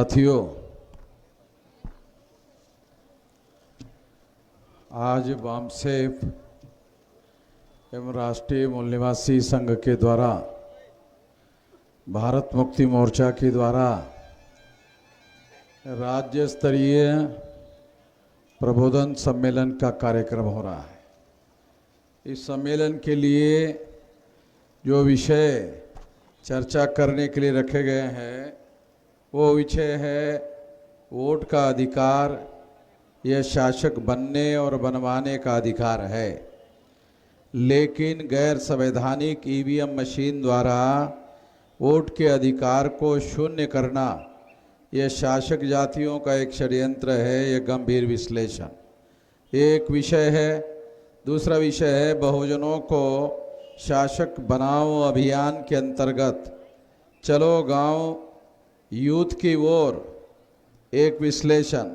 साथियों, आज वामसेफ एवं राष्ट्रीय मूल निवासी संघ के द्वारा भारत मुक्ति मोर्चा के द्वारा राज्य स्तरीय प्रबोधन सम्मेलन का कार्यक्रम हो रहा है। इस सम्मेलन के लिए जो विषय चर्चा करने के लिए रखे गए हैं वो विषय है वोट का अधिकार, यह शासक बनने और बनवाने का अधिकार है, लेकिन गैर संवैधानिक ईवीएम मशीन द्वारा वोट के अधिकार को शून्य करना यह शासक जातियों का एक षड्यंत्र है। यह गंभीर विश्लेषण एक विषय है। दूसरा विषय है बहुजनों को शासक बनाओ अभियान के अंतर्गत चलो गांव यूथ की ओर, एक विश्लेषण।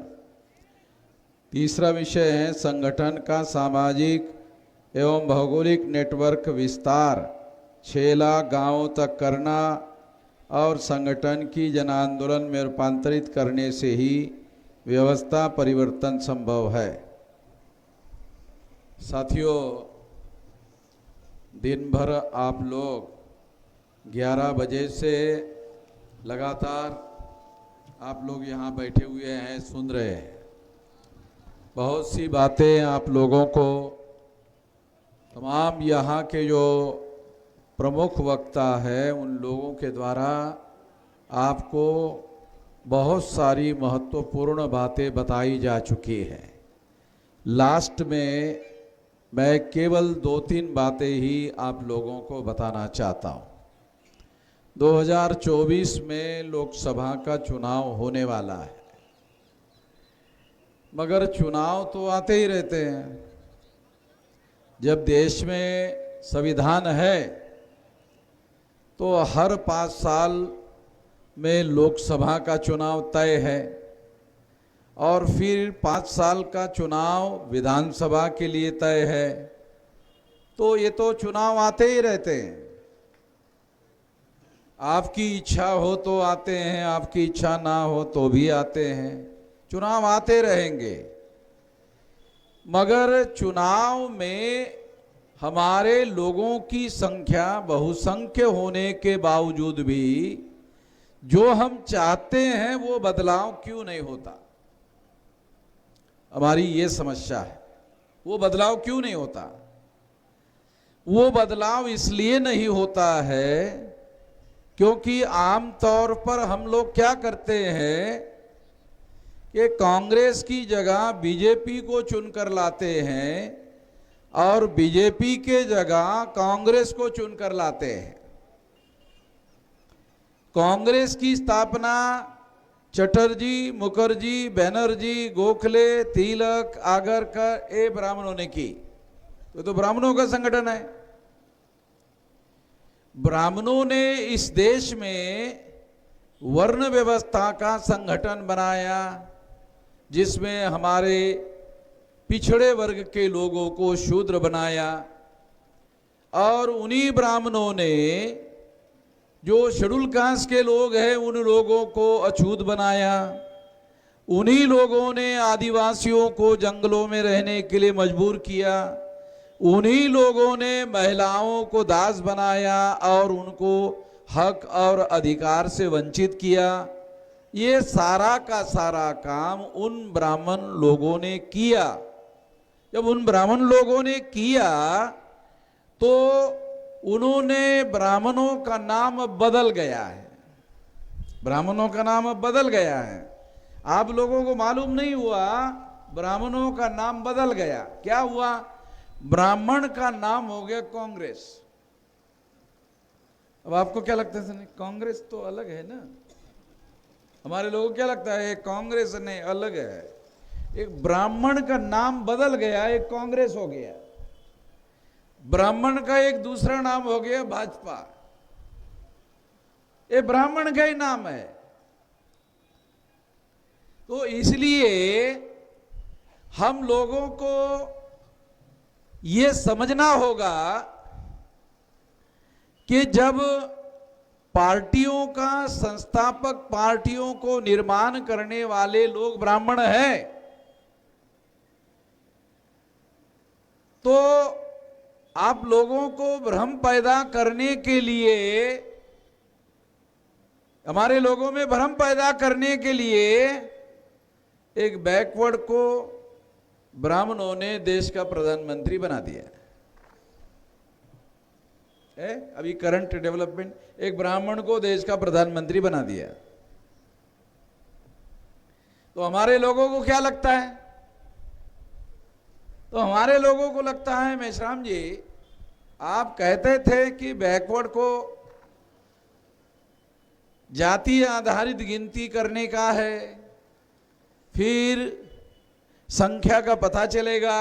तीसरा विषय है संगठन का सामाजिक एवं भौगोलिक नेटवर्क विस्तार 6 लाख गांवों तक करना और संगठन की जन आंदोलन में रूपांतरित करने से ही व्यवस्था परिवर्तन संभव है। साथियों, दिन भर आप लोग 11 बजे से लगातार आप लोग यहाँ बैठे हुए हैं, सुन रहे हैं। बहुत सी बातें आप लोगों को तमाम यहाँ के जो प्रमुख वक्ता है उन लोगों के द्वारा आपको बहुत सारी महत्वपूर्ण बातें बताई जा चुकी हैं। लास्ट में मैं केवल 2-3 बातें ही आप लोगों को बताना चाहता हूँ। 2024 में लोकसभा का चुनाव होने वाला है, मगर चुनाव तो आते ही रहते हैं। जब देश में संविधान है तो हर 5 साल में लोकसभा का चुनाव तय है और फिर 5 साल का चुनाव विधानसभा के लिए तय है। तो ये तो चुनाव आते ही रहते हैं। आपकी इच्छा हो तो आते हैं, आपकी इच्छा ना हो तो भी आते हैं। चुनाव आते रहेंगे, मगर चुनाव में हमारे लोगों की संख्या बहुसंख्य होने के बावजूद भी जो हम चाहते हैं वो बदलाव क्यों नहीं होता? हमारी ये समस्या है। वो बदलाव क्यों नहीं होता? वो बदलाव इसलिए नहीं होता है क्योंकि आमतौर पर हम लोग क्या करते हैं कि कांग्रेस की जगह बीजेपी को चुनकर लाते हैं और बीजेपी के जगह कांग्रेस को चुनकर लाते हैं। कांग्रेस की स्थापना चटर्जी, मुखर्जी, बनर्जी, गोखले, तिलक, आगरकर, ये ब्राह्मणों ने की। तो ब्राह्मणों का संगठन है। ब्राह्मणों ने इस देश में वर्ण व्यवस्था का संगठन बनाया, जिसमें हमारे पिछड़े वर्ग के लोगों को शूद्र बनाया और उन्हीं ब्राह्मणों ने जो शेड्यूल कास्ट के लोग हैं उन लोगों को अछूत बनाया। उन्हीं लोगों ने आदिवासियों को जंगलों में रहने के लिए मजबूर किया। उन्हीं लोगों ने महिलाओं को दास बनाया और उनको हक और अधिकार से वंचित किया। ये सारा का सारा काम उन ब्राह्मण लोगों ने किया। जब उन ब्राह्मण लोगों ने किया तो उन्होंने ब्राह्मणों का नाम बदल गया है। ब्राह्मणों का नाम बदल गया है। आप लोगों को मालूम नहीं हुआ, ब्राह्मणों का नाम बदल गया। क्या हुआ? ब्राह्मण का नाम हो गया कांग्रेस। अब आपको क्या लगता है? कांग्रेस तो अलग है ना। हमारे लोगों को क्या लगता है? कांग्रेस नहीं, अलग है। एक ब्राह्मण का नाम बदल गया, एक कांग्रेस हो गया। ब्राह्मण का एक दूसरा नाम हो गया भाजपा। ये ब्राह्मण का ही नाम है। तो इसलिए हम लोगों को ये समझना होगा कि जब पार्टियों का, संस्थापक पार्टियों को निर्माण करने वाले लोग ब्राह्मण हैं। तो आप लोगों को भ्रम पैदा करने के लिए, हमारे लोगों में भ्रम पैदा करने के लिए एक बैकवर्ड को ब्राह्मणों ने देश का प्रधानमंत्री बना दिया है। अभी करंट डेवलपमेंट, एक ब्राह्मण को देश का प्रधानमंत्री बना दिया। तो हमारे लोगों को क्या लगता है? तो हमारे लोगों को लगता है, मेश्राम जी, आप कहते थे कि बैकवर्ड को जाति आधारित गिनती करने का है, फिर संख्या का पता चलेगा,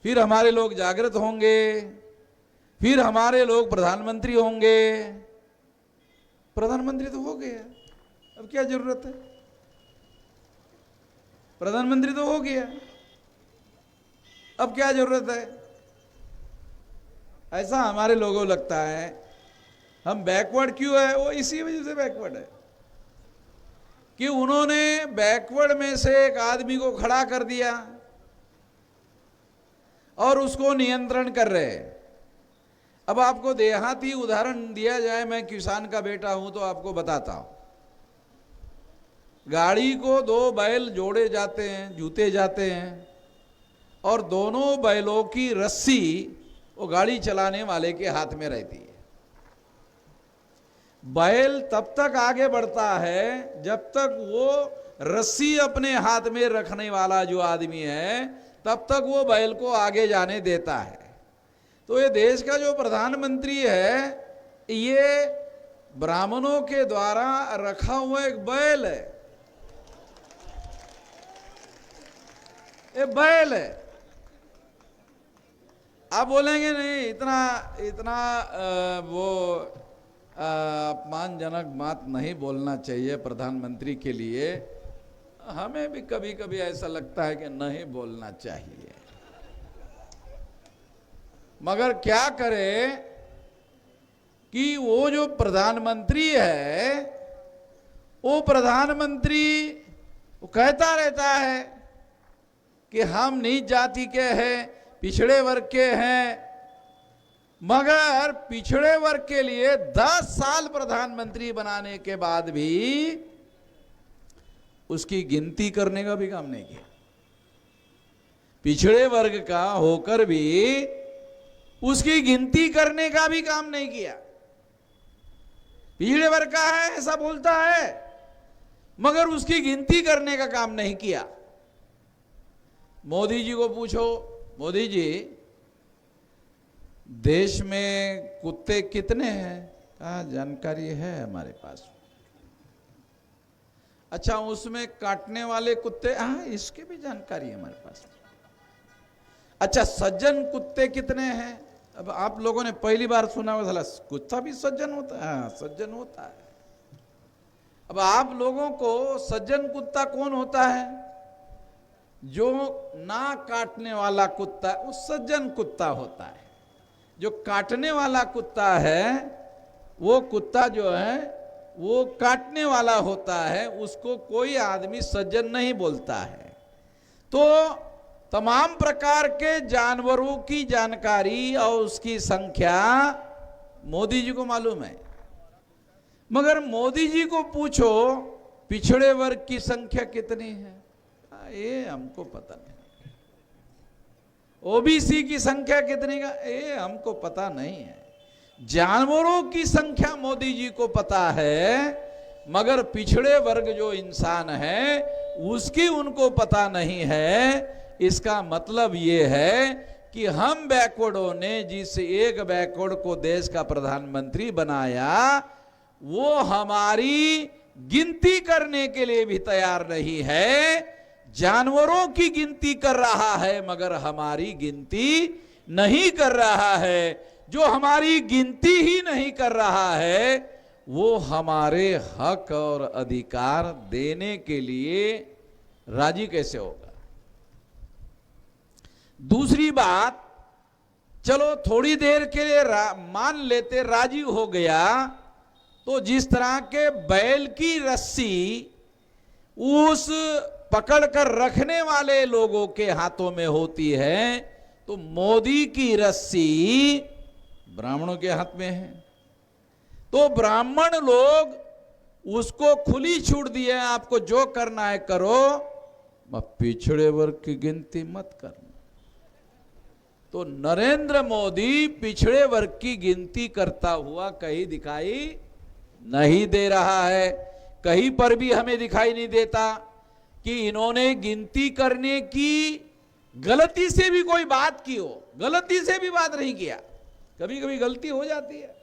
फिर हमारे लोग जागृत होंगे, फिर हमारे लोग प्रधानमंत्री होंगे। प्रधानमंत्री तो हो गया, अब क्या जरूरत है? प्रधानमंत्री तो हो गया, अब क्या जरूरत है? ऐसा हमारे लोगों को लगता है। हम बैकवर्ड क्यों है? वो इसी वजह से बैकवर्ड है कि उन्होंने बैकवर्ड में से एक आदमी को खड़ा कर दिया और उसको नियंत्रण कर रहे हैं। अब आपको देहाती उदाहरण दिया जाए, मैं किसान का बेटा हूं तो आपको बताता हूं। गाड़ी को दो बैल जोड़े जाते हैं, जूते जाते हैं, और दोनों बैलों की रस्सी वो गाड़ी चलाने वाले के हाथ में रहती है। बैल तब तक आगे बढ़ता है जब तक वो रस्सी अपने हाथ में रखने वाला जो आदमी है, तब तक वो बैल को आगे जाने देता है। तो ये देश का जो प्रधानमंत्री है, ये ब्राह्मणों के द्वारा रखा हुआ एक बैल है। ये बैल है। आप बोलेंगे नहीं, इतना वो अपमानजनक बात नहीं बोलना चाहिए प्रधानमंत्री के लिए। हमें भी कभी कभी ऐसा लगता है कि नहीं बोलना चाहिए, मगर क्या करें कि वो जो प्रधानमंत्री है, वो प्रधानमंत्री वो कहता रहता है कि हम नीच जाति के हैं, पिछड़े वर्ग के हैं, मगर पिछड़े वर्ग के लिए 10 साल प्रधानमंत्री बनाने के बाद भी उसकी गिनती करने का भी काम नहीं किया। पिछड़े वर्ग का होकर भी उसकी गिनती करने का भी काम नहीं किया। पिछड़े वर्ग का है ऐसा बोलता है, मगर उसकी गिनती करने का काम नहीं किया। मोदी जी को पूछो, मोदी जी देश में कुत्ते कितने हैं? कहा जानकारी है हमारे पास। अच्छा, उसमें काटने वाले कुत्ते? हाँ, इसकी भी जानकारी है हमारे पास। अच्छा, सज्जन कुत्ते कितने हैं? अब आप लोगों ने पहली बार सुना होगा, कुत्ता भी सज्जन होता है? हाँ, सज्जन होता है। अब आप लोगों को सज्जन कुत्ता कौन होता है? जो ना काटने वाला कुत्ता, वो सज्जन कुत्ता होता है। जो काटने वाला कुत्ता है, वो कुत्ता जो है वो काटने वाला होता है, उसको कोई आदमी सज्जन नहीं बोलता है। तो तमाम प्रकार के जानवरों की जानकारी और उसकी संख्या मोदी जी को मालूम है, मगर मोदी जी को पूछो पिछड़े वर्ग की संख्या कितनी है, ये हमको पता नहीं। ओबीसी की संख्या कितनी का, ये हमको पता नहीं है। जानवरों की संख्या मोदी जी को पता है, मगर पिछड़े वर्ग जो इंसान है उसकी उनको पता नहीं है। इसका मतलब ये है कि हम बैकवर्डों ने जिस एक बैकवर्ड को देश का प्रधानमंत्री बनाया, वो हमारी गिनती करने के लिए भी तैयार नहीं है। जानवरों की गिनती कर रहा है, मगर हमारी गिनती नहीं कर रहा है। जो हमारी गिनती ही नहीं कर रहा है, वो हमारे हक और अधिकार देने के लिए राजी कैसे होगा? दूसरी बात, चलो थोड़ी देर के लिए मान लेते राजी हो गया, तो जिस तरह के बैल की रस्सी उस पकड़ कर रखने वाले लोगों के हाथों में होती है, तो मोदी की रस्सी ब्राह्मणों के हाथ में है। तो ब्राह्मण लोग उसको खुली छूट दिए, आपको जो करना है करो, पिछड़े वर्ग की गिनती मत करना। तो नरेंद्र मोदी पिछड़े वर्ग की गिनती करता हुआ कहीं दिखाई नहीं दे रहा है। कहीं पर भी हमें दिखाई नहीं देता कि इन्होंने गिनती करने की गलती से भी कोई बात की हो। गलती से भी बात नहीं किया, कभी कभी गलती हो जाती है,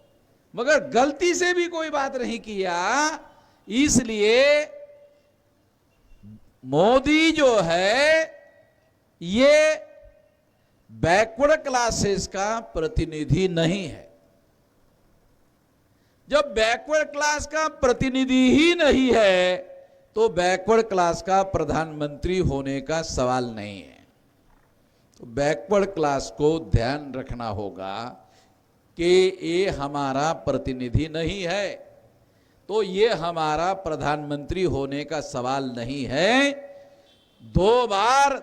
मगर गलती से भी कोई बात नहीं किया। इसलिए मोदी जो है ये बैकवर्ड क्लासेस का प्रतिनिधि नहीं है। जब बैकवर्ड क्लास का प्रतिनिधि ही नहीं है तो बैकवर्ड क्लास का प्रधानमंत्री होने का सवाल नहीं है। तो बैकवर्ड क्लास को ध्यान रखना होगा कि ये हमारा प्रतिनिधि नहीं है, तो ये हमारा प्रधानमंत्री होने का सवाल नहीं है। 2 बार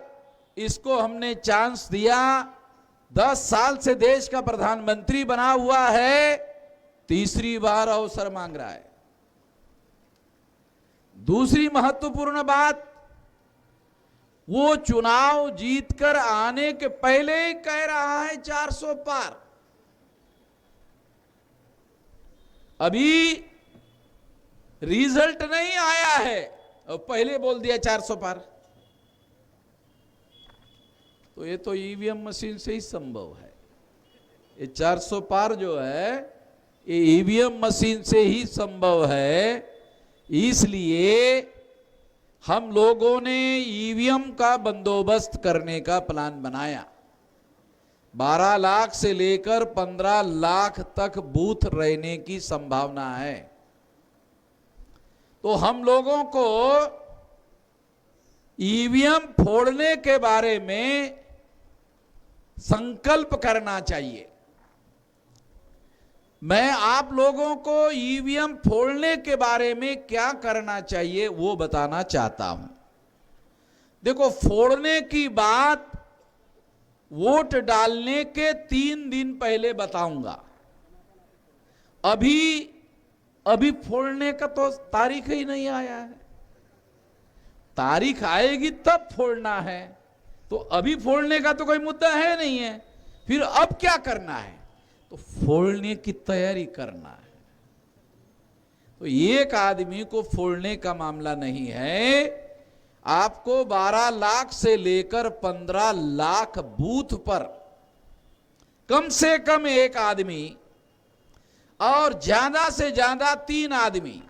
इसको हमने चांस दिया, 10 साल से देश का प्रधानमंत्री बना हुआ है, तीसरी बार अवसर मांग रहा है। दूसरी महत्वपूर्ण बात, वो चुनाव जीतकर आने के पहले ही कह रहा है 400 पार। अभी रिजल्ट नहीं आया है और पहले बोल दिया 400 पार। तो ये तो ईवीएम मशीन से ही संभव है। ये 400 पार जो है ये ईवीएम मशीन से ही संभव है। इसलिए हम लोगों ने ईवीएम का बंदोबस्त करने का प्लान बनाया। 12 लाख से लेकर 15 लाख तक बूथ रहने की संभावना है। तो हम लोगों को ईवीएम फोड़ने के बारे में संकल्प करना चाहिए। मैं आप लोगों को ईवीएम फोड़ने के बारे में क्या करना चाहिए वो बताना चाहता हूं। देखो, फोड़ने की बात वोट डालने के 3 दिन पहले बताऊंगा। अभी फोड़ने का तो तारीख ही नहीं आया है। तारीख आएगी तब फोड़ना है, तो अभी फोड़ने का तो कोई मुद्दा है नहीं है। फिर अब क्या करना है? तो फोड़ने की तैयारी करना है। तो एक आदमी को फोड़ने का मामला नहीं है। आपको 12 लाख से लेकर 15 लाख बूथ पर कम से कम 1 आदमी और ज्यादा से ज्यादा 3 आदमी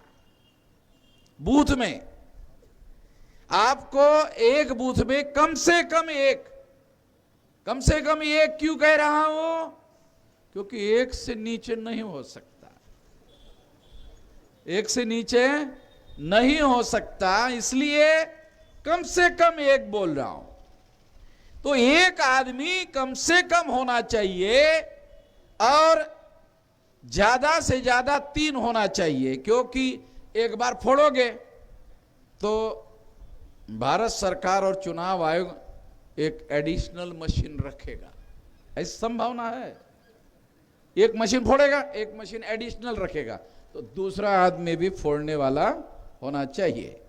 बूथ में, आपको एक बूथ में कम से कम एक क्यों कह रहा हूं? क्योंकि 1 से नीचे नहीं हो सकता, 1 से नीचे नहीं हो सकता, इसलिए कम से कम 1 बोल रहा हूं। तो 1 आदमी कम से कम होना चाहिए और ज्यादा से ज्यादा 3 होना चाहिए, क्योंकि एक बार फोड़ोगे तो भारत सरकार और चुनाव आयोग एक एडिशनल मशीन रखेगा। ऐसी संभावना है। एक मशीन फोड़ेगा, एक मशीन एडिशनल रखेगा, तो दूसरा आदमी भी फोड़ने वाला होना चाहिए।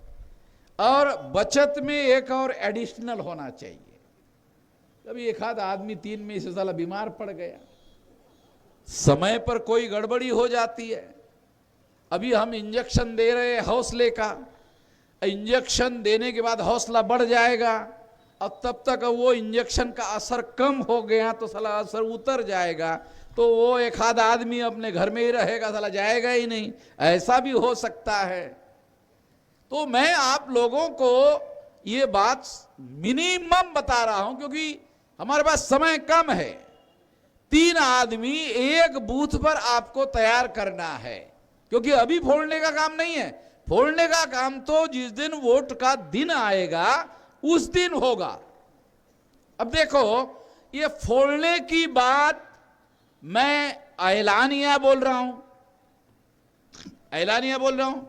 और बचत में एक और एडिशनल होना चाहिए। कभी एक आध आदमी 3 में से साला बीमार पड़ गया, समय पर कोई गड़बड़ी हो जाती है। अभी हम इंजेक्शन दे रहे हैं हौसले का, इंजेक्शन देने के बाद हौसला बढ़ जाएगा, अब तब तक वो इंजेक्शन का असर कम हो गया तो साला असर उतर जाएगा, तो वो एक आध आदमी अपने घर में ही रहेगा, साला जाएगा ही नहीं। ऐसा भी हो सकता है। तो मैं आप लोगों को ये बात मिनिमम बता रहा हूं, क्योंकि हमारे पास समय कम है। 3 आदमी एक बूथ पर आपको तैयार करना है, क्योंकि अभी फोड़ने का काम नहीं है। फोड़ने का काम तो जिस दिन वोट का दिन आएगा उस दिन होगा। अब देखो, ये फोड़ने की बात मैं ऐलानिया बोल रहा हूं। ऐलानिया बोल रहा हूं।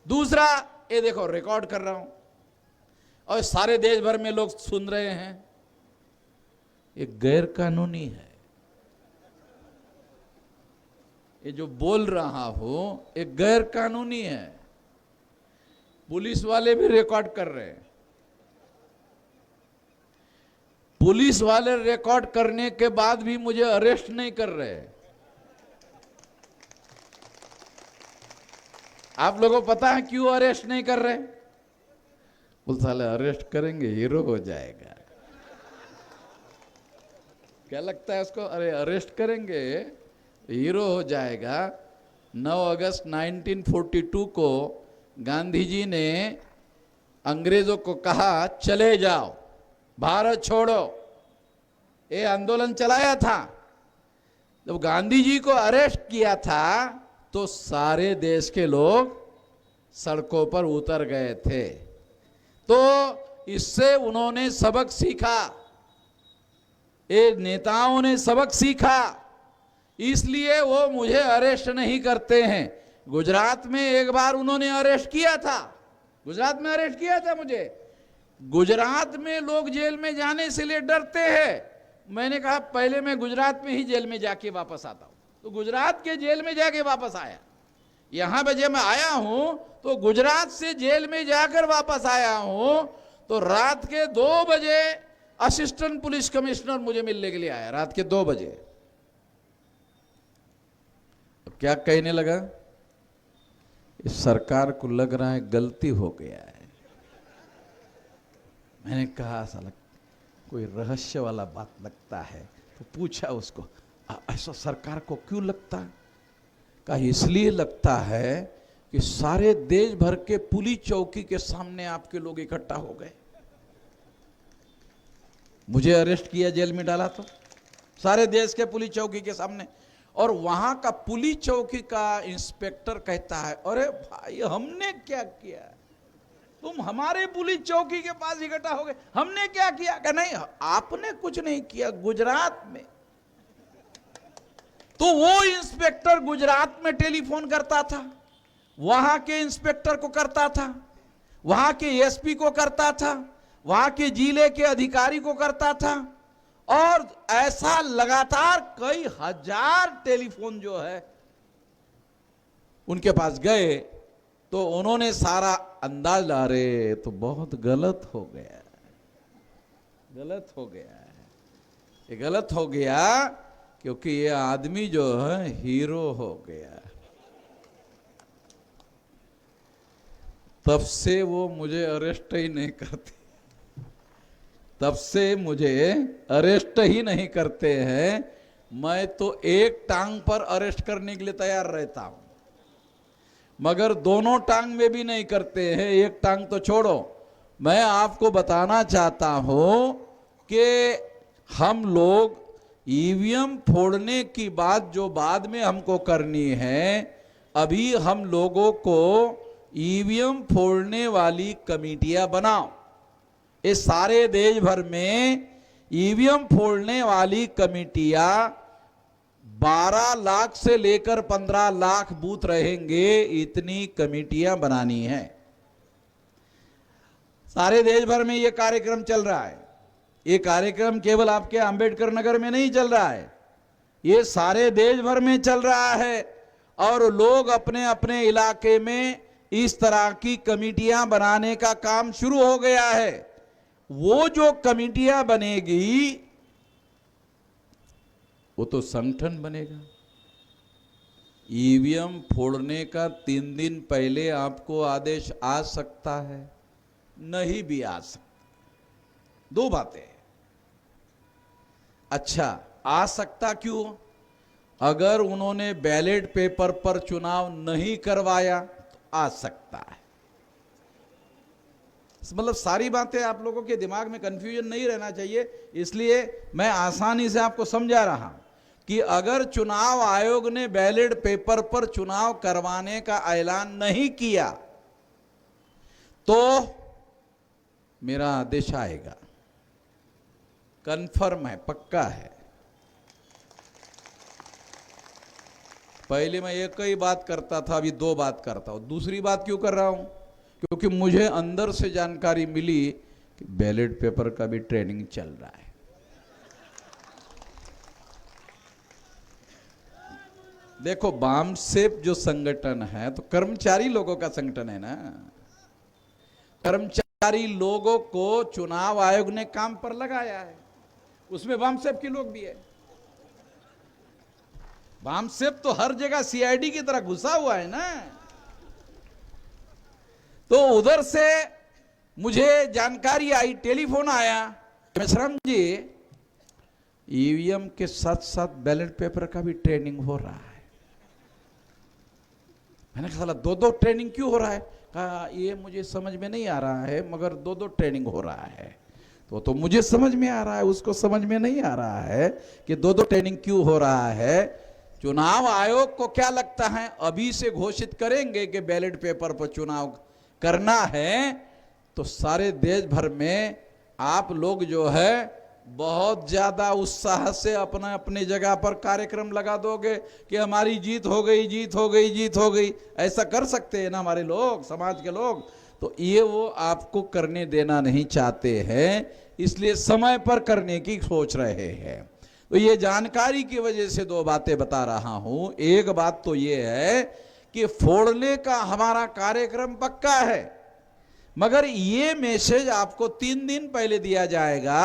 दूसरा, ये देखो रिकॉर्ड कर रहा हूं और सारे देश भर में लोग सुन रहे हैं। ये गैर कानूनी है। ये जो बोल रहा हूं ये गैर कानूनी है। पुलिस वाले भी रिकॉर्ड कर रहे हैं। पुलिस वाले रिकॉर्ड करने के बाद भी मुझे अरेस्ट नहीं कर रहे। आप लोगों को पता है क्यों अरेस्ट नहीं कर रहे? बोल साले अरेस्ट करेंगे हीरो हो जाएगा। क्या लगता है उसको? अरे अरेस्ट करेंगे हीरो हो जाएगा। 9 अगस्त 1942 को गांधी जी ने अंग्रेजों को कहा चले जाओ, भारत छोड़ो। ये आंदोलन चलाया था। जब गांधी जी को अरेस्ट किया था तो सारे देश के लोग सड़कों पर उतर गए थे। तो इससे उन्होंने सबक सीखा, ये नेताओं ने सबक सीखा, इसलिए वो मुझे अरेस्ट नहीं करते हैं। गुजरात में एक बार उन्होंने अरेस्ट किया था, गुजरात में अरेस्ट किया था मुझे। गुजरात में लोग जेल में जाने से लिए डरते हैं। मैंने कहा पहले मैं गुजरात में ही जेल में जाके वापस आता हूं। तो गुजरात के जेल में जाके वापस आया। यहां पे जब मैं आया हूं तो गुजरात से जेल में जाकर वापस आया हूं तो रात के 2 बजे असिस्टेंट पुलिस कमिश्नर मुझे मिलने के लिए आया, रात के 2 बजे। अब क्या कहने लगा? इस सरकार को लग रहा है गलती हो गया है। मैंने कहा साला कोई रहस्य वाला बात लगता है। तो पूछा उसको, ऐसा सरकार को क्यों लगता? कहा इसलिए लगता है कि सारे देश भर के पुलिस चौकी के सामने आपके लोग इकट्ठा हो गए। मुझे अरेस्ट किया, जेल में डाला तो सारे देश के पुलिस चौकी के सामने। और वहां का पुलिस चौकी का इंस्पेक्टर कहता है अरे भाई हमने क्या किया, तुम हमारे पुलिस चौकी के पास इकट्ठा हो गए, हमने क्या किया? कि नहीं आपने कुछ नहीं किया, गुजरात में। तो वो इंस्पेक्टर गुजरात में टेलीफोन करता था, वहां के इंस्पेक्टर को करता था, वहां के एसपी को करता था, वहां के जिले के अधिकारी को करता था। और ऐसा लगातार कई हजार टेलीफोन जो है उनके पास गए। तो उन्होंने सारा अंदाज ला रहे तो बहुत गलत हो गया, गलत हो गया है, ये गलत हो गया क्योंकि ये आदमी जो है हीरो हो गया। तब से वो मुझे अरेस्ट ही नहीं करते, तब से मुझे अरेस्ट ही नहीं करते हैं। मैं तो एक टांग पर अरेस्ट करने के लिए तैयार रहता हूं, मगर दोनों टांग में भी नहीं करते हैं। एक टांग तो छोड़ो, मैं आपको बताना चाहता हूं कि हम लोग ईवीएम फोड़ने की बात जो बाद में हमको करनी है, अभी हम लोगों को ईवीएम फोड़ने वाली कमेटियां बनाओ। इस सारे देश भर में ईवीएम फोड़ने वाली कमेटियां 12 लाख से लेकर 15 लाख बूथ रहेंगे, इतनी कमेटियां बनानी है। सारे देश भर में यह कार्यक्रम चल रहा है। ये कार्यक्रम केवल आपके अंबेडकर नगर में नहीं चल रहा है, ये सारे देश भर में चल रहा है। और लोग अपने अपने इलाके में इस तरह की कमेटियां बनाने का काम शुरू हो गया है। वो जो कमेटियां बनेगी वो तो संगठन बनेगा। ईवीएम फोड़ने का 3 दिन पहले आपको आदेश आ सकता है, नहीं भी आ सकता। 2 बातें। अच्छा, आ सकता क्यों? अगर उन्होंने बैलेट पेपर पर चुनाव नहीं करवाया तो आ सकता है। मतलब सारी बातें आप लोगों के दिमाग में कंफ्यूजन नहीं रहना चाहिए, इसलिए मैं आसानी से आपको समझा रहा हूं कि अगर चुनाव आयोग ने बैलेट पेपर पर चुनाव करवाने का ऐलान नहीं किया तो मेरा आदेश आएगा, कंफर्म है, पक्का है। पहले मैं एक ही बात करता था, अभी दो बात करता हूं। दूसरी बात क्यों कर रहा हूं? क्योंकि मुझे अंदर से जानकारी मिली कि बैलेट पेपर का भी ट्रेनिंग चल रहा है। देखो, बामसेफ जो संगठन है तो कर्मचारी लोगों का संगठन है ना। कर्मचारी लोगों को चुनाव आयोग ने काम पर लगाया है, उसमें बामसेफ के लोग भी है। बामसेफ तो हर जगह सीआईडी की तरह घुसा हुआ है ना। तो उधर से मुझे जानकारी आई, टेलीफोन आया, मेश्राम जी ईवीएम के साथ साथ बैलेट पेपर का भी ट्रेनिंग हो रहा है। मैंने कहा साला दो दो ट्रेनिंग क्यों हो रहा है? कहा ये मुझे समझ में नहीं आ रहा है, मगर दो दो ट्रेनिंग हो रहा है। तो मुझे समझ में आ रहा है, उसको समझ में नहीं आ रहा है कि दो दो ट्रेनिंग क्यों हो रहा है। चुनाव आयोग को क्या लगता है, अभी से घोषित करेंगे कि बैलेट पेपर पर चुनाव करना है तो सारे देश भर में आप लोग जो है बहुत ज्यादा उत्साह से अपना अपनी जगह पर कार्यक्रम लगा दोगे कि हमारी जीत हो गई, जीत हो गई, जीत हो गई। ऐसा कर सकते हैं ना हमारे लोग, समाज के लोग। तो ये वो आपको करने देना नहीं चाहते हैं, इसलिए समय पर करने की सोच रहे हैं। तो ये जानकारी की वजह से दो बातें बता रहा हूं। एक बात तो ये है कि फोड़ने का हमारा कार्यक्रम पक्का है, मगर ये मैसेज आपको 3 दिन पहले दिया जाएगा।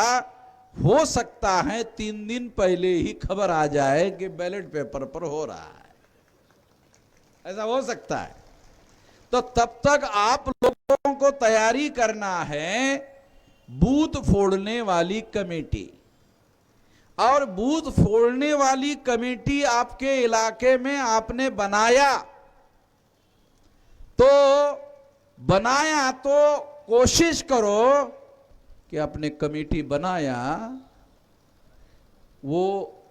हो सकता है 3 दिन पहले ही खबर आ जाए कि बैलेट पेपर पर हो रहा है, ऐसा हो सकता है। तो तब तक आप लोगों को तैयारी करना है बूथ फोड़ने वाली कमेटी। और बूथ फोड़ने वाली कमेटी आपके इलाके में आपने बनाया तो कोशिश करो कि आपने कमेटी बनाया वो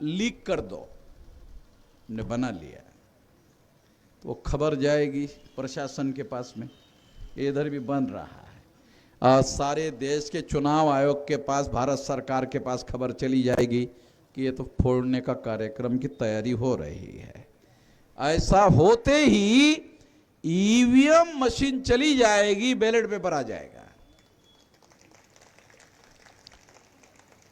लीक कर दो। ने बना लिया तो खबर जाएगी प्रशासन के पास में, इधर भी बन रहा है और सारे देश के चुनाव आयोग के पास, भारत सरकार के पास खबर चली जाएगी कि ये तो फोड़ने का कार्यक्रम की तैयारी हो रही है। ऐसा होते ही ईवीएम मशीन चली जाएगी, बैलेट पेपर आ जाएगा।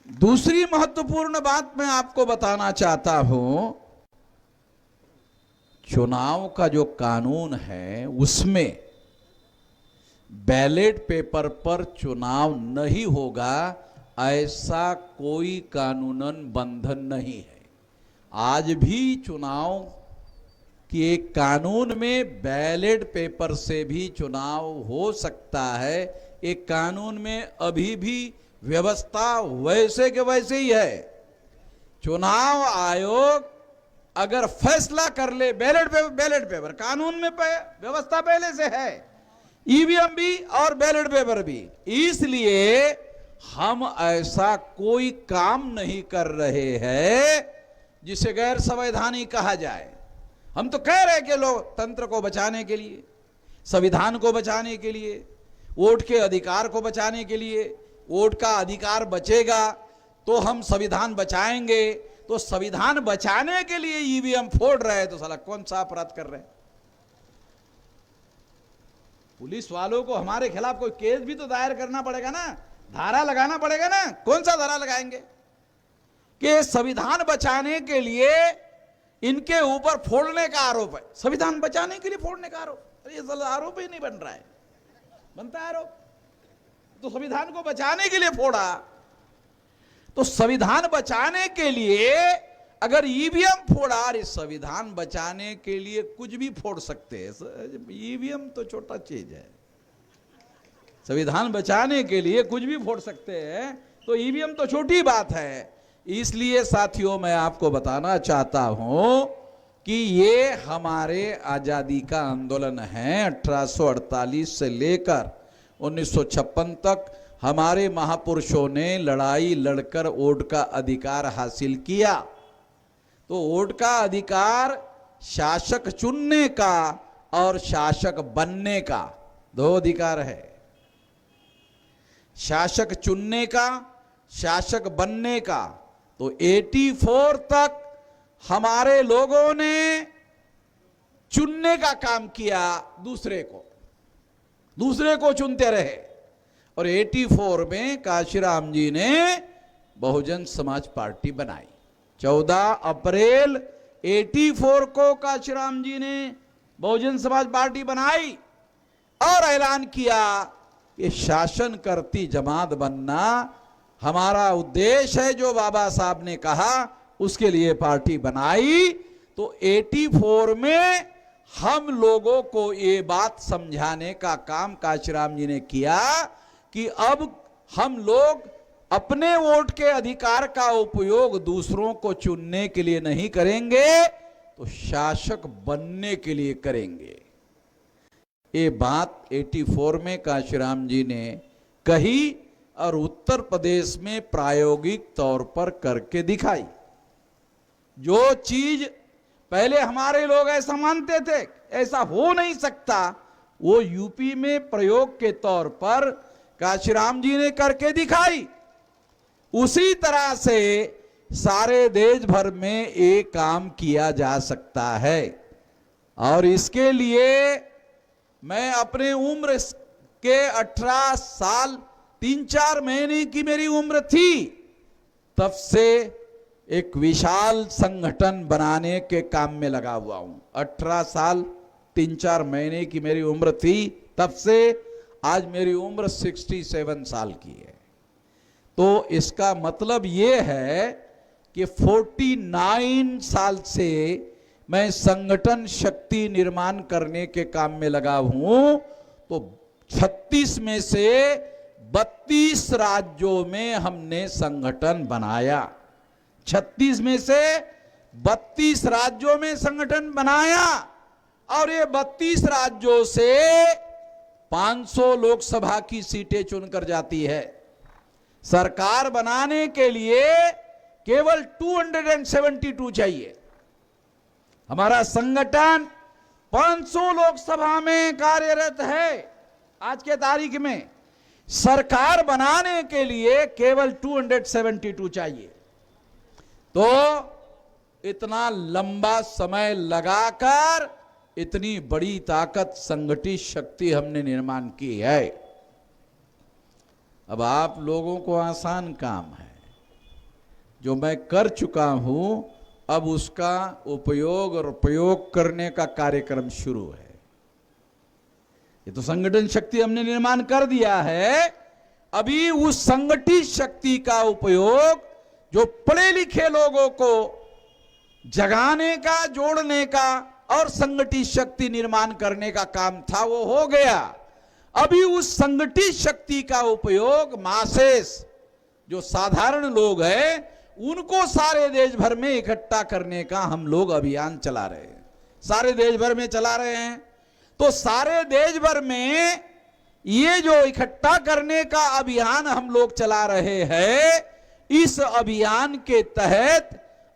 दूसरी महत्वपूर्ण बात मैं आपको बताना चाहता हूं, चुनाव का जो कानून है उसमें बैलेट पेपर पर चुनाव नहीं होगा ऐसा कोई कानूनन बंधन नहीं है। आज भी चुनाव के एक कानून में बैलेट पेपर से भी चुनाव हो सकता है। एक कानून में अभी भी व्यवस्था वैसे के वैसे ही है। चुनाव आयोग अगर फैसला कर ले बैलेट पेपर कानून में व्यवस्था पहले से है, ईवीएम भी और बैलेट पेपर भी। इसलिए हम ऐसा कोई काम नहीं कर रहे हैं जिसे गैर संवैधानिक कहा जाए। हम तो कह रहे हैं कि लोकतंत्र को बचाने के लिए, संविधान को बचाने के लिए, वोट के अधिकार को बचाने के लिए, वोट का अधिकार बचेगा तो हम संविधान बचाएंगे। तो संविधान बचाने के लिए ईवीएम फोड़ रहे हैं तो साला कौन सा अपराध कर रहे हैं? पुलिस वालों को हमारे खिलाफ कोई केस भी तो दायर करना पड़ेगा ना, धारा लगाना पड़ेगा ना। कौन सा धारा लगाएंगे कि संविधान बचाने के लिए इनके ऊपर फोड़ने का आरोप है? संविधान बचाने के लिए फोड़ने का आरोप? अरे ये आरोप ही नहीं बन रहा है, बनता है आरोप। तो संविधान को बचाने के लिए फोड़ा, तो संविधान बचाने के लिए अगर ईवीएम फोड़ा, अरे संविधान बचाने के लिए कुछ भी फोड़ सकते हैं। ईवीएम तो छोटा चीज है, संविधान बचाने के लिए कुछ भी फोड़ सकते हैं, तो ईवीएम तो छोटी बात है। इसलिए साथियों मैं आपको बताना चाहता हूं कि ये हमारे आजादी का आंदोलन है। 1848 से लेकर 1956 तक हमारे महापुरुषों ने लड़ाई लड़कर वोट का अधिकार हासिल किया। तो वोट का अधिकार शासक चुनने का और शासक बनने का, दो अधिकार है। शासक चुनने का, शासक बनने का। तो 84 तक हमारे लोगों ने चुनने का काम किया, दूसरे को चुनते रहे। और 84 में काशीराम जी ने बहुजन समाज पार्टी बनाई। 14 अप्रैल 84 को काशीराम जी ने बहुजन समाज पार्टी बनाई और ऐलान किया कि शासन करती जमात बनना हमारा उद्देश्य है। जो बाबा साहब ने कहा उसके लिए पार्टी बनाई। तो 84 में हम लोगों को ये बात समझाने का काम काशीराम जी ने किया कि अब हम लोग अपने वोट के अधिकार का उपयोग दूसरों को चुनने के लिए नहीं करेंगे, तो शासक बनने के लिए करेंगे। ये बात 84 में काशीराम जी ने कही और उत्तर प्रदेश में प्रायोगिक तौर पर करके दिखाई। जो चीज पहले हमारे लोग ऐसा मानते थे, ऐसा हो नहीं सकता, वो यूपी में प्रयोग के तौर पर काशीराम जी ने करके दिखाई। उसी तरह से सारे देश भर में एक काम किया जा सकता है। और इसके लिए मैं अपने उम्र के 18 साल 3-4 महीने की मेरी उम्र थी, तब से एक विशाल संगठन बनाने के काम में लगा हुआ हूं। 18 साल 3-4 महीने की मेरी उम्र थी, तब से आज मेरी उम्र 67 साल की है। तो इसका मतलब ये है कि 49 साल से मैं संगठन शक्ति निर्माण करने के काम में लगा हूं। तो 36 में से 32 राज्यों में हमने संगठन बनाया। 36 में से 32 राज्यों में संगठन बनाया और ये 32 राज्यों से 500 लोकसभा की सीटें चुनकर जाती है। सरकार बनाने के लिए केवल 272 चाहिए। हमारा संगठन 500 लोकसभा में कार्यरत है। आज के तारीख में सरकार बनाने के लिए केवल 272 चाहिए। तो इतना लंबा समय लगाकर इतनी बड़ी ताकत, संगठित शक्ति हमने निर्माण की है। अब आप लोगों को आसान काम है, जो मैं कर चुका हूं, अब उसका उपयोग और प्रयोग करने का कार्यक्रम शुरू है। ये तो संगठन शक्ति हमने निर्माण कर दिया है, अभी उस संगठित शक्ति का उपयोग जो पढ़े लिखे लोगों को जगाने का, जोड़ने का और संगठित शक्ति निर्माण करने का काम था, वो हो गया। अभी उस संगठित शक्ति का उपयोग मासेस, जो साधारण लोग हैं, उनको सारे देश भर में इकट्ठा करने का हम लोग अभियान चला रहे हैं। सारे देश भर में चला रहे हैं। तो सारे देश भर में ये जो इकट्ठा करने का अभियान हम लोग चला रहे हैं, इस अभियान के तहत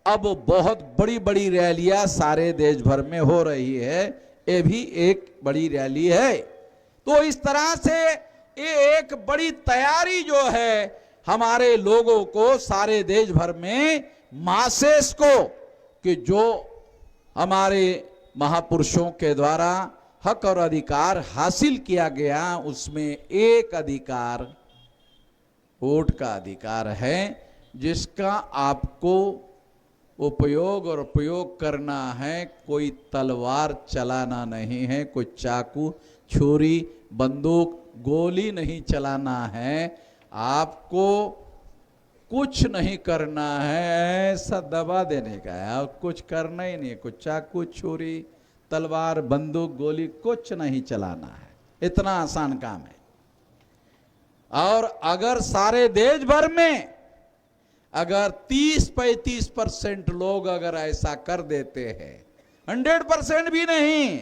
अब बहुत बड़ी बड़ी रैलियां सारे देश भर में हो रही है। ये भी एक बड़ी रैली है। तो इस तरह से ये एक बड़ी तैयारी जो है हमारे लोगों को सारे देश भर में, मासेस को, कि जो हमारे महापुरुषों के द्वारा हक और अधिकार हासिल किया गया, उसमें एक अधिकार वोट का अधिकार है, जिसका आपको उपयोग और प्रयोग करना है। कोई तलवार चलाना नहीं है, कोई चाकू, छुरी, बंदूक, गोली नहीं चलाना है। आपको कुछ नहीं करना है, ऐसा दबा देने का है, और कुछ करना ही नहीं है। कुछ चाकू, छुरी, तलवार, बंदूक, गोली कुछ नहीं चलाना है। इतना आसान काम है। और अगर सारे देश भर में अगर 30-35% लोग अगर ऐसा कर देते हैं, 100% भी नहीं,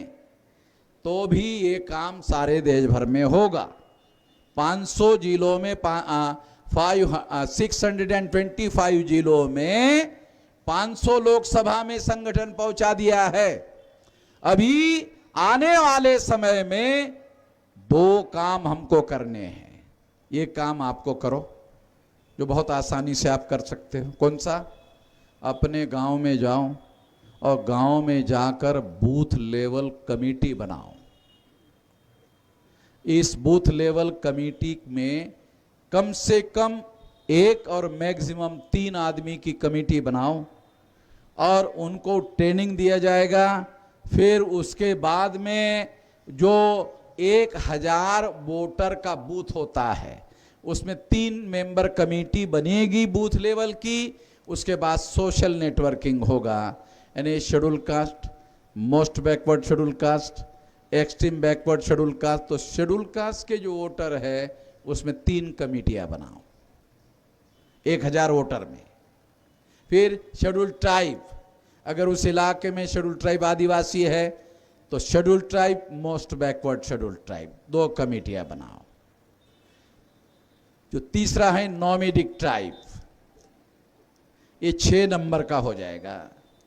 तो भी ये काम सारे देश भर में होगा। 500 जिलों में 625 जिलों में 500 लोकसभा में संगठन पहुंचा दिया है। अभी आने वाले समय में 2 काम हमको करने हैं। ये काम आपको करो, जो बहुत आसानी से आप कर सकते हो। कौन सा? अपने गांव में जाओ और गांव में जाकर बूथ लेवल कमेटी बनाओ। इस बूथ लेवल कमेटी में कम से कम 1 और मैक्सिमम 3 आदमी की कमेटी बनाओ और उनको ट्रेनिंग दिया जाएगा। फिर उसके बाद में जो 1000 वोटर का बूथ होता है उसमें 3 मेंबर कमेटी बनेगी बूथ लेवल की। उसके बाद सोशल नेटवर्किंग होगा, यानी schedule caste, most backward schedule caste, extreme backward schedule caste. तो शेड्यूल कास्ट के जो वोटर है उसमें 3 कमेटियां बनाओ 1000 वोटर में। फिर शेड्यूल ट्राइब, अगर उस इलाके में शेड्यूल ट्राइब आदिवासी है तो schedule tribe, most backward schedule tribe, 2 कमेटियां बनाओ। जो तीसरा है नॉमेडिक ट्राइब, ये 6 नंबर का हो जाएगा,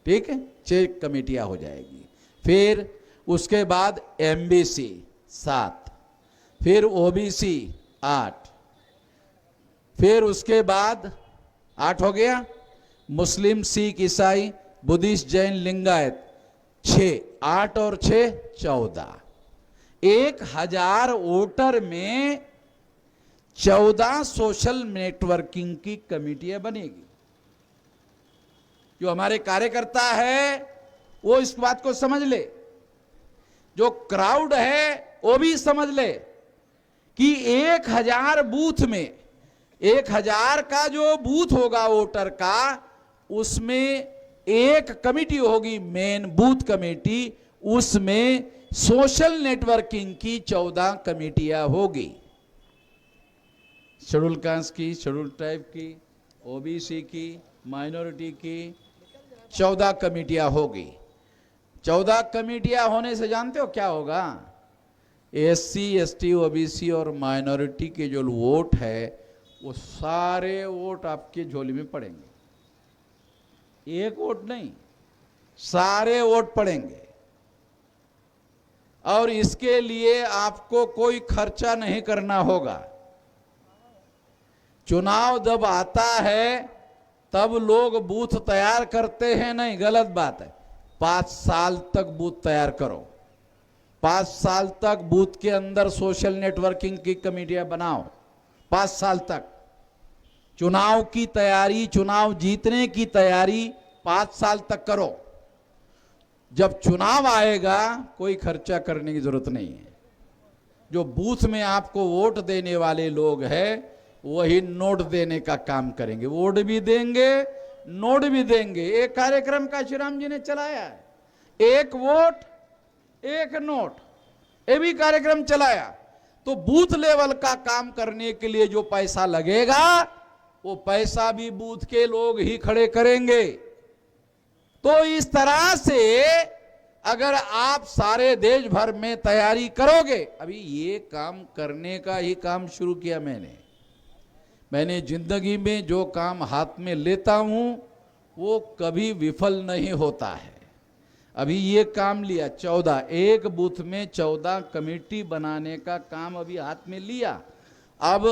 ठीक है, 6 कमेटियां हो जाएगी। फिर उसके बाद एमबीसी 7, फिर ओबीसी 8, फिर उसके बाद 8 हो गया, मुस्लिम, सिख, ईसाई, बुद्धिस्ट, जैन, लिंगायत 6, 8 और 6 14। 1000 वोटर में 14 सोशल नेटवर्किंग की कमेटियां बनेगी। जो हमारे कार्यकर्ता है वो इस बात को समझ ले, जो क्राउड है वो भी समझ ले कि 1000 बूथ में 1000 का जो बूथ होगा वोटर का, उसमें एक कमेटी होगी, मेन बूथ कमेटी, उसमें सोशल नेटवर्किंग की 14 कमेटियां होगी। शेड्यूल कास्ट की, शेड्यूल ट्राइब की, ओबीसी की, माइनॉरिटी की 14 कमेटियां होगी। 14 कमेटियां होने से जानते हो क्या होगा? एससी, एसटी, ओबीसी और माइनॉरिटी के जो वोट है वो सारे वोट आपके झोली में पड़ेंगे। एक वोट नहीं, सारे वोट पड़ेंगे। और इसके लिए आपको कोई खर्चा नहीं करना होगा। चुनाव जब आता है तब लोग बूथ तैयार करते हैं, नहीं, गलत बात है। 5 साल तक बूथ तैयार करो, 5 साल तक बूथ के अंदर सोशल नेटवर्किंग की कमेटियां बनाओ। 5 साल तक चुनाव की तैयारी, चुनाव जीतने की तैयारी 5 साल तक करो। जब चुनाव आएगा कोई खर्चा करने की जरूरत नहीं है। जो बूथ में आपको वोट देने वाले लोग हैं वही नोट देने का काम करेंगे, वोट भी देंगे, नोट भी देंगे। एक कार्यक्रम का श्री राम जी ने चलाया है, 1 वोट 1 नोट, ये भी कार्यक्रम चलाया। तो बूथ लेवल का काम करने के लिए जो पैसा लगेगा वो पैसा भी बूथ के लोग ही खड़े करेंगे। तो इस तरह से अगर आप सारे देश भर में तैयारी करोगे, अभी ये काम करने का ही काम शुरू किया मैंने जिंदगी में जो काम हाथ में लेता हूं वो कभी विफल नहीं होता है। अभी ये काम लिया 14, एक बूथ में 14 कमेटी बनाने का काम अभी हाथ में लिया। अब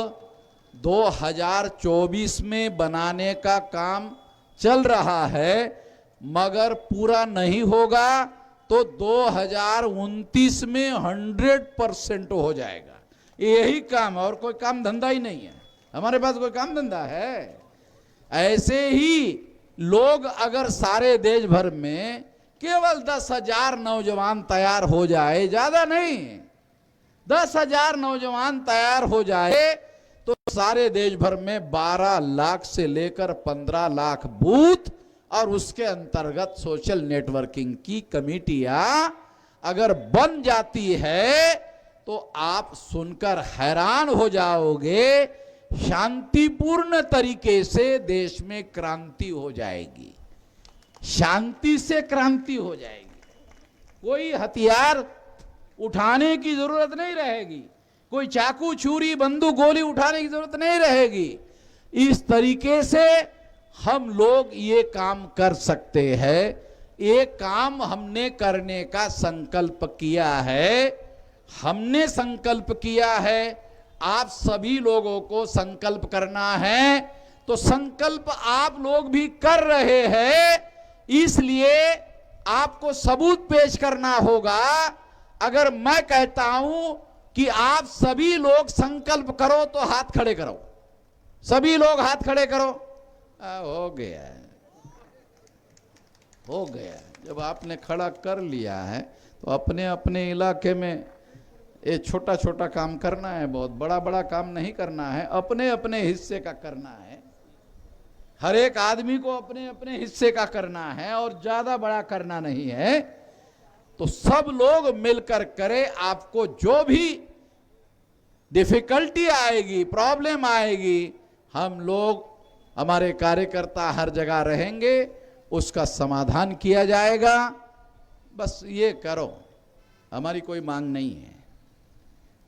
2024 में बनाने का काम चल रहा है, मगर पूरा नहीं होगा तो 2029 में 100% हो जाएगा। यही काम, और कोई काम धंधा ही नहीं है हमारे पास, कोई काम धंधा है। ऐसे ही लोग अगर सारे देश भर में केवल 10,000 नौजवान तैयार हो जाए, ज्यादा नहीं, 10,000 नौजवान तैयार हो जाए तो सारे देश भर में 12 लाख से लेकर 15 लाख बूथ और उसके अंतर्गत सोशल नेटवर्किंग की कमेटियां अगर बन जाती है तो आप सुनकर हैरान हो जाओगे, शांतिपूर्ण तरीके से देश में क्रांति हो जाएगी, शांति से क्रांति हो जाएगी। कोई हथियार उठाने की जरूरत नहीं रहेगी, कोई चाकू, छुरी, बंदूक, गोली उठाने की जरूरत नहीं रहेगी। इस तरीके से हम लोग ये काम कर सकते हैं। ये काम हमने करने का संकल्प किया है, हमने संकल्प किया है, आप सभी लोगों को संकल्प करना है। तो संकल्प आप लोग भी कर रहे हैं, इसलिए आपको सबूत पेश करना होगा। अगर मैं कहता हूं कि आप सभी लोग संकल्प करो तो हाथ खड़े करो, सभी लोग हाथ खड़े करो। हो गया, हो गया। जब आपने खड़ा कर लिया है तो अपने अपने इलाके में ये छोटा छोटा काम करना है, बहुत बड़ा बड़ा काम नहीं करना है, अपने अपने हिस्से का करना है। हर एक आदमी को अपने अपने हिस्से का करना है और ज्यादा बड़ा करना नहीं है। तो सब लोग मिलकर करें। आपको जो भी डिफिकल्टी आएगी, प्रॉब्लम आएगी, हम लोग, हमारे कार्यकर्ता हर जगह रहेंगे, उसका समाधान किया जाएगा। बस ये करो। हमारी कोई मांग नहीं है,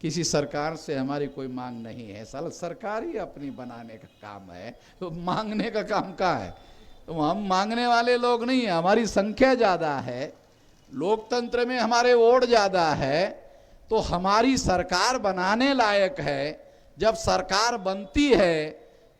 किसी सरकार से हमारी कोई मांग नहीं है। साला सरकार ही अपनी बनाने का काम है, तो मांगने का काम कहाँ है? तो हम मांगने वाले लोग नहीं है। हमारी संख्या ज़्यादा है, लोकतंत्र में हमारे वोट ज़्यादा है, तो हमारी सरकार बनाने लायक है। जब सरकार बनती है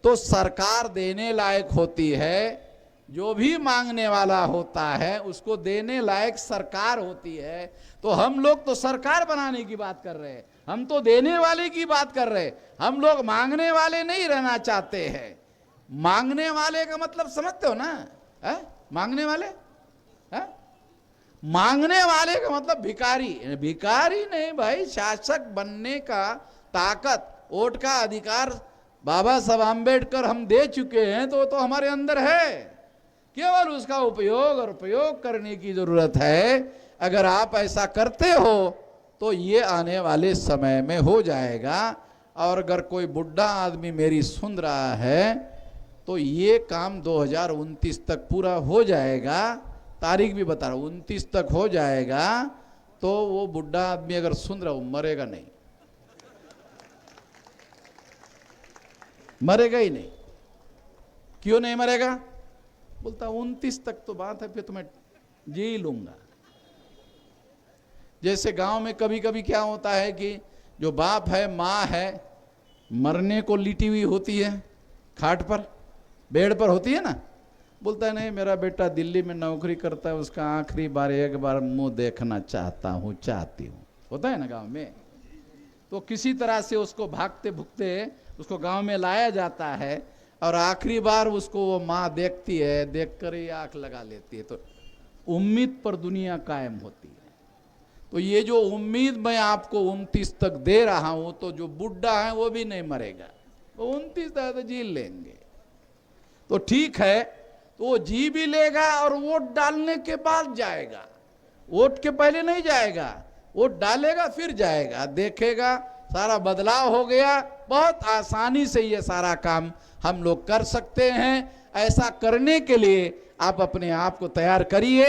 तो सरकार देने लायक होती है। जो भी मांगने वाला होता है उसको देने लायक सरकार होती है। तो हम लोग तो सरकार बनाने की बात कर रहे हैं, हम तो देने वाले की बात कर रहे हैं। हम लोग मांगने वाले नहीं रहना चाहते हैं। मांगने वाले का मतलब समझते हो ना? है? मांगने वाले है? मांगने वाले का मतलब भिखारी। भिखारी नहीं भाई, शासक बनने का ताकत, वोट का अधिकार बाबा साहब आम्बेडकर हम दे चुके हैं, तो हमारे अंदर है। केवल उसका उपयोग और प्रयोग करने की जरूरत है। अगर आप ऐसा करते हो तो ये आने वाले समय में हो जाएगा। और अगर कोई बुढ़ा आदमी मेरी सुन रहा है तो ये काम 2029 तक पूरा हो जाएगा। तारीख भी बता रहा हूं, 29 तक हो जाएगा। तो वो बुढ़ा आदमी अगर सुन रहा हो, मरेगा नहीं, मरेगा ही नहीं। क्यों नहीं मरेगा? बोलता 29 तक तो बात है, फिर तो मैं जी लूंगा। जैसे गांव में कभी कभी क्या होता है कि जो बाप है, माँ है, मरने को लिटी हुई होती है, खाट पर, बेड पर होती है ना। बोलता है नहीं, मेरा बेटा दिल्ली में नौकरी करता है, उसका आखिरी बार एक बार मुंह देखना चाहता हूँ, चाहती हूँ। होता है ना गांव में। तो किसी तरह से उसको भागते भुगते उसको गांव में लाया जाता है और आखिरी बार उसको वो माँ देखती है, देखकर ही आंख लगा लेती है। तो उम्मीद पर दुनिया कायम होती है। तो ये जो उम्मीद मैं आपको 29 तक दे रहा हूं, तो जो बुढ़ा है वो भी नहीं मरेगा, वो 29 तक तो जी लेंगे। तो ठीक है, तो वो जी भी लेगा और वोट डालने के बाद जाएगा, वोट के पहले नहीं जाएगा। वोट डालेगा फिर जाएगा, देखेगा सारा बदलाव हो गया। बहुत आसानी से ये सारा काम हम लोग कर सकते हैं। ऐसा करने के लिए आप अपने आप को तैयार करिए।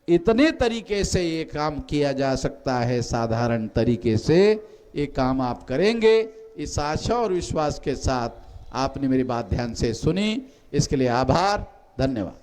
इतने तरीके से ये काम किया जा सकता है, साधारण तरीके से ये काम आप करेंगे। इस आशा और विश्वास के साथ आपने मेरी बात ध्यान से सुनी, इसके लिए आभार, धन्यवाद।